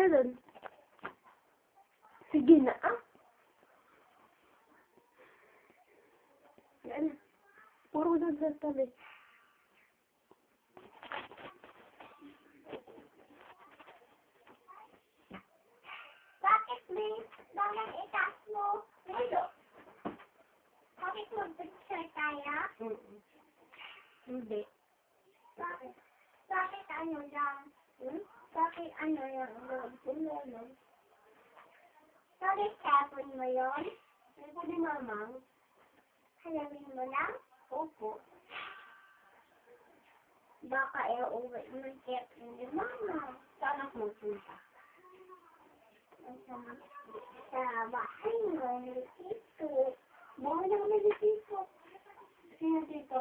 doon. Sige na, ah. Yan. Puro doon sa tabi. Bakit may bakit itaas mo? Lilo? Bakit mag-picture tayo? Hindi. Bakit? Bakit ano lang? Bakit ano lang? Bakit tapon mo yun? Ay, po ni Mamang. Halawin mo lang? Opo. Baka uwi mo kaya ni mama. Saan ako magpunta? Sa bahay mo, ni Tito. Bahay naman ni Tito. Sino dito?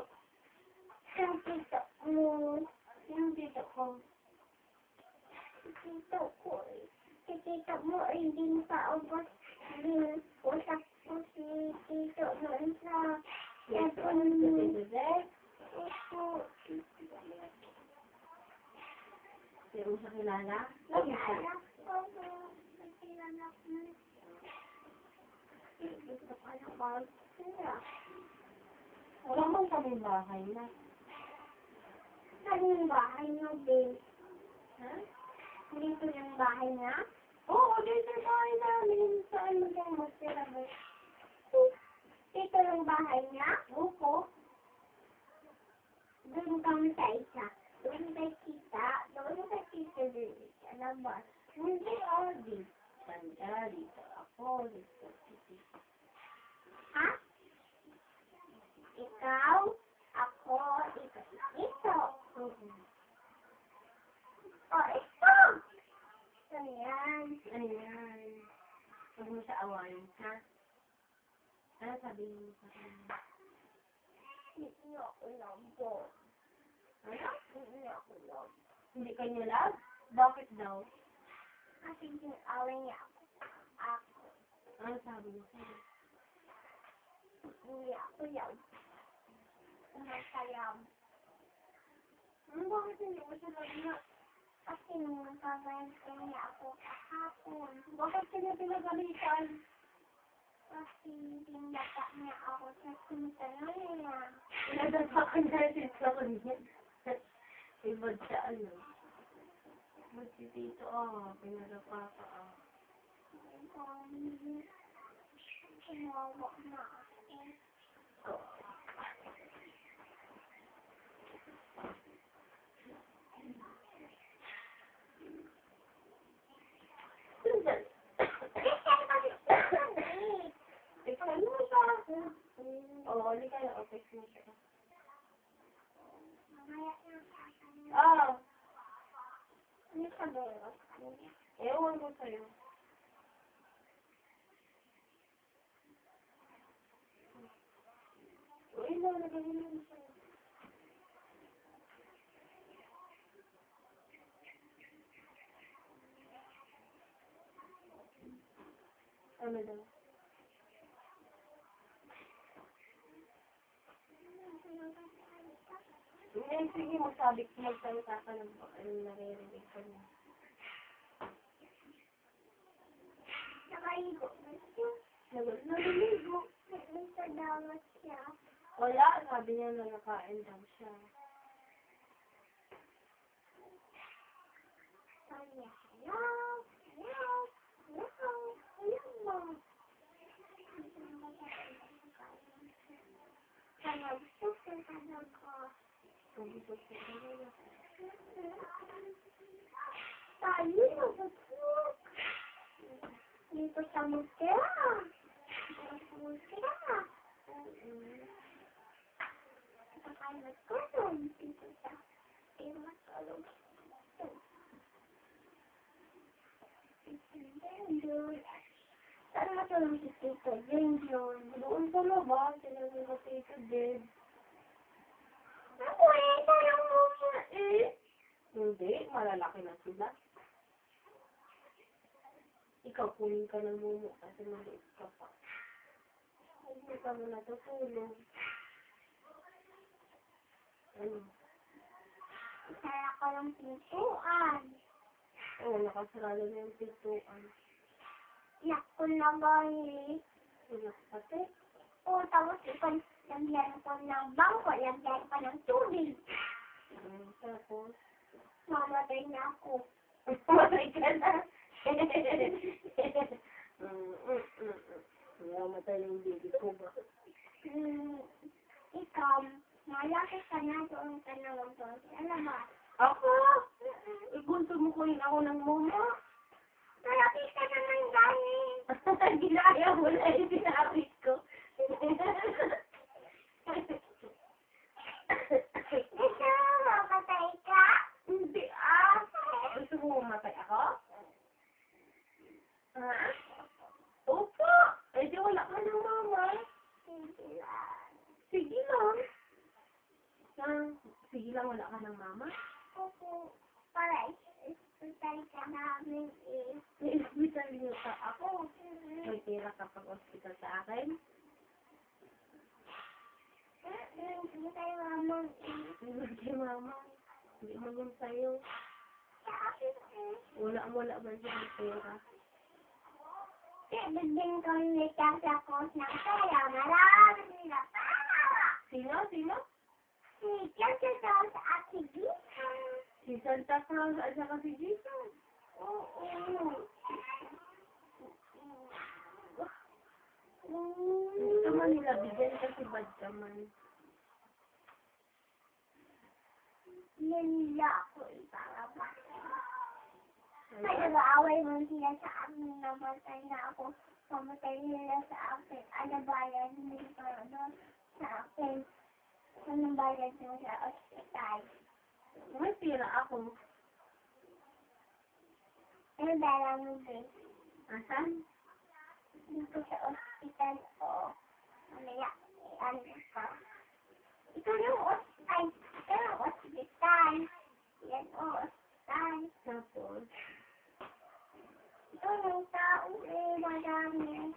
Sa Tito mo. Sino dito ko? Tito ko. Si Tito mo ay hindi paubos. Usap ko si Tito noon sa cellphone mo. Opo. Hindi mo siya kilala? Lagi siya. Gusto ko na mag-sira. Wala man kami bahay na. Saan yung bahay niyo, babe? Ha? Dito yung bahay niya? Oo, dito yung bahay namin. Saan mo kang magtira ba? Dito yung bahay niya? Opo. Doon kami sa isa. Doon kay tita. Doon kay tita din. Sa labas. Hindi, dito. Sanda, dito ako, dito. Ha? Ikaw? Ako? Ito. Oh, ito! Ayan. Ayan. Huwag mo siya awayin, ha? Ano sabihin mo sa kanya? Hindi ako labo. Ano? Hindi ako labo. Hindi ka niya love? Bakit daw? Kasi away niya ako. Ano sabi mo sa'yo? Hindi ako labo. Masayam. Bakit hindi mo siya love na? Kasi nagkagalitan niya ako kahapon. Bakit kanya pinagalitan? Kasi pinata niya ako sa sintanan niya. Pinagdasakan niya sa kanya. Iba siya, ano? Ba't si Tito, pinagdapa ka, Kinawa na. Ikaw, ano mo siya? Oo, hindi ka na, text mo siya. Ano sabi mo? Ewan ko sa'yo. Uy, nalagay mo sa'yo. Ano daw? Sige, magsalita ka ng naririnig ko niya. Nakaigo na siya. Naliligo. Nasa dagat siya. Wala, sabi niya na nakain daw siya. Sabi niya, hello, hello, hello, hello. Kaya gusto ko talaga. Tayo na gusto. Dito sa musea. Dito sa musea. Saka matulog dito sa matulog. Saan matulog si Tito? Diyan. Doon sa labas, sinabi ko Tito Deb. Nakuwenta lang muna Hindi, malalaki na sila. Ikaw, kunin ka ng mumu kasi maliit ka pa. Hindi ka mo natutulog. Ano? Kaya ko lang pinsuan. Oo, nakasarado na yung pintuan. Yak ko na ba eh. Unak pati. O, tapos ikon, lagyan ko ng bangko, lagyan ko ng tubig. Tapos, Mamatay na ako. mamatay ka na. Mamatay na yung baby ko ba? Ikaw, malaki ka na doon ka na doon. Ano ba? Ako? Gusto mo kunin ako ng momo? Malaki ka naman dahil. Ginaya mo na yung sinabi ko. Gusto mo mapatay ka? Hindi Gusto mo mamatay ako? Opo. Eh di wala ka ng mama. Sige lang. Sige lang. Sige lang, wala ka ng mama? Opo. Para hospital ka namin eh. May hospital niyo pa ako. May pera ka pag hospital sa akin? Hindi tayo mamang eh. Hindi kay mama. Hindi mo yung sa'yo. Sa akin eh. Wala ba siya ng pera? Bigyan ko ni Tata Kos ng pera. Marami nila para. Sino? Si Tata Kos at si Gita. Si Santa Claus at saka si Jesus. Oo. Gusto mo nila bigyan kasi bad ka man. Nila ako iparama. Kaya nag-aaway mo sila sa amin. Namatay na ako. Mamatay nila sa akin. Ano bayad nila sa akin? Anong bayad mo sa ospital? May pera ako. Ano dala mo din? Asan? Dito sa ospital ko. Mamaya, ano ka? Ito yung ospital. Ito yung ospital. Yan o, ospital. Tapos, Ito yung tao eh, madami.